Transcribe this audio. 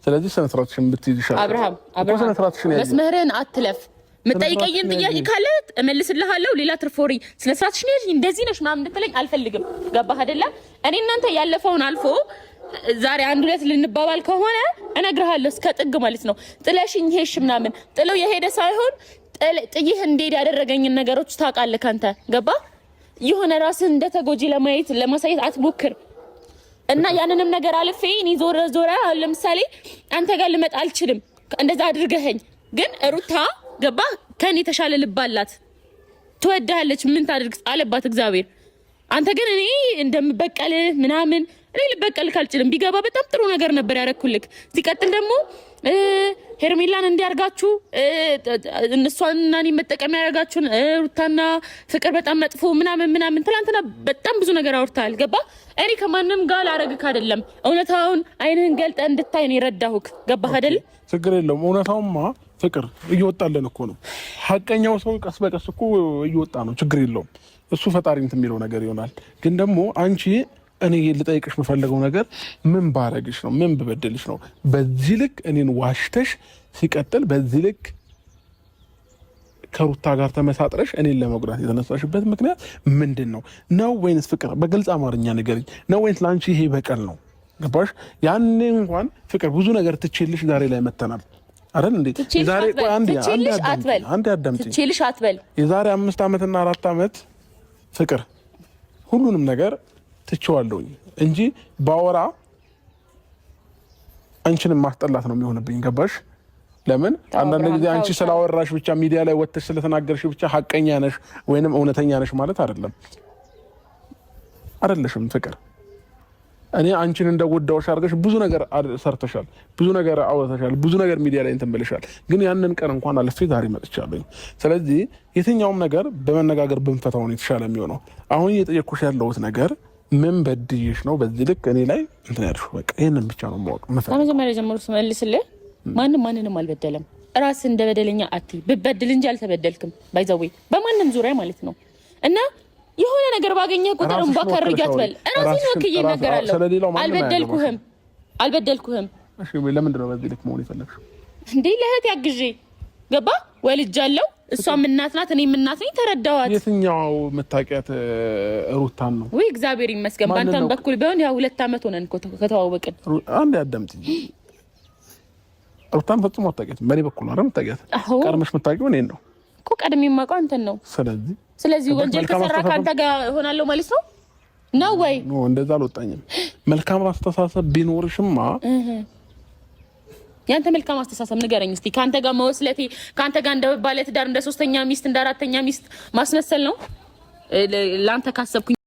ስለዚህ ስነ ስርዓትሽን ብትይዝሻል አብርሃም መስመርህን አትለፍ መጠይቀኝን ጥያቄ ካለ እመልስልሃለሁ ሌላ ትርፎሪ ስነ ስርዓትሽን ያዥ እንደዚህ ነሽ ምናምን እንድትለኝ አልፈልግም ገባህ አይደለ እኔ እናንተ ያለፈውን አልፎ ዛሬ አንድ ሁለት ልንባባል ከሆነ እነግርሃለሁ እስከ ጥግ ማለት ነው ጥለሽኝ ሄሽ ምናምን ጥለው የሄደ ሳይሆን ጥይህ እንዴት ያደረገኝን ነገሮች ታውቃለህ ካንተ ገባ የሆነ ራስን እንደተጎጂ ለማሳየት አትሞክር እና ያንንም ነገር አልፌ እኔ ዞራ ለምሳሌ አንተ ጋር ልመጣ አልችልም እንደዛ አድርገኸኝ ግን ሩታ ገባ ከኔ ተሻለ ልባላት ትወዳለች ምን ታድርግ አለባት እግዚአብሔር አንተ ግን እኔ እንደምበቀል ምናምን እኔ ልበቀል ካልችልም ቢገባ በጣም ጥሩ ነገር ነበር ያረኩልክ ሲቀጥል ደግሞ ሄርሜላን እንዲያርጋችሁ እነሷንና እኔ መጠቀም ያረጋችሁን ሩታና ፍቅር በጣም መጥፎ ምናምን ትላንትና በጣም ብዙ ነገር አውርታል ገባ እኔ ከማንም ጋር አረግክ አይደለም እውነታውን አይንህን ገልጠ እንድታይ ነው የረዳሁክ ገባህ አይደል ችግር የለውም እውነታውማ ፍቅር እየወጣለን እኮ ነው ሐቀኛው ሰው ቀስ በቀስ እኮ እየወጣ ነው ችግር የለውም እሱ ፈጣሪ እንትን የሚለው ነገር ይሆናል ግን ደግሞ አንቺ እኔ ልጠይቅሽ የምፈልገው ነገር ምን ባረግሽ ነው ምን በበደልሽ ነው በዚህ ልክ እኔን ዋሽተሽ ሲቀጥል በዚህ ልክ ከሩታ ጋር ተመሳጥረሽ እኔን ለመጉዳት የተነሳሽበት ምክንያት ምንድነው ነው ወይንስ ፍቅር በግልጽ አማርኛ ንገሪኝ ነው ወይንስ ላንቺ ይሄ በቀል ነው ገባሽ ያኔ እንኳን ፍቅር ብዙ ነገር ትችልሽ ዛሬ ላይ መተናል አይደል እንዴ ዛሬ ቆይ አንዴ አዳምጪ ትችልሽ አትበል የዛሬ 5 አመትና 4 አመት ፍቅር ሁሉንም ነገር ትችዋለሁ እንጂ ባወራ አንቺንም ማስጠላት ነው የሚሆንብኝ ገባሽ ለምን አንዳንድ ጊዜ አንቺ ስላወራሽ ብቻ ሚዲያ ላይ ወጥተሽ ስለተናገርሽ ብቻ ሐቀኛ ነሽ ወይንም እውነተኛ ነሽ ማለት አይደለሽም ፍቅር እኔ አንቺን እንደጎዳውሽ አድርገሽ ብዙ ነገር ሰርተሻል ብዙ ነገር አወጣሻል ብዙ ነገር ሚዲያ ላይ እንትን ብለሻል ግን ያንን ቀን እንኳን አለፈ ዛሬ መጥቻለሁ ስለዚህ የትኛውም ነገር በመነጋገር ብንፈታው ነው የተሻለ የሚሆነው አሁን እየጠየቅኩሽ ያለሁት ነገር ምን በድዬሽ ነው በዚህ ልክ እኔ ላይ እንትን ያልሽው በቃ ይሄንን ብቻ ነው ማወቅ መጀመሪያ ጀምሮ ስመልስልህ ማንንም አልበደለም ራስ እንደበደለኛ አትይ ብበድል እንጂ አልተበደልክም ባይዘዌ በማንንም ዙሪያ ማለት ነው እና የሆነ ነገር ባገኘ ቁጥርም ባከርጃት በል ራስን ወክዬ ነገራለሁ አልበደልኩህም እሺ ለምንድን ነው በዚህ ልክ መሆን የፈለግሽው እንዴ ለህት ያግዤ ገባ ወልጃለሁ እሷም እናት ናት እኔም እናት ነኝ ተረዳዋት የትኛው መታቂያት ሩታን ነው ወይ እግዚአብሔር ይመስገን ባንተም በኩል ቢሆን ያው 2 አመት ሆነን ከተዋወቅን አንዴ አዳምጪኝ ሩታን ፈጽሞ አታውቂያትም በእኔ በኩል ነው መታቂያት ቀድመሽ መታቂው እኔን ነው እኮ ቀድሜ የማውቀው አንተን ነው ስለዚህ ወንጀል ከሰራ ካንተ ጋር ሆናለሁ ማለት ነው ወይ ነው እንደዛ አልወጣኝም መልካም አስተሳሰብ ቢኖርሽማ ያንተ መልካም አስተሳሰብ ንገረኝ እስቲ ካንተ ጋር መወስለቴ ካንተ ጋር እንደ ባለ ትዳር እንደ ሶስተኛ ሚስት እንደ አራተኛ ሚስት ማስመሰል ነው ላንተ ካሰብኩ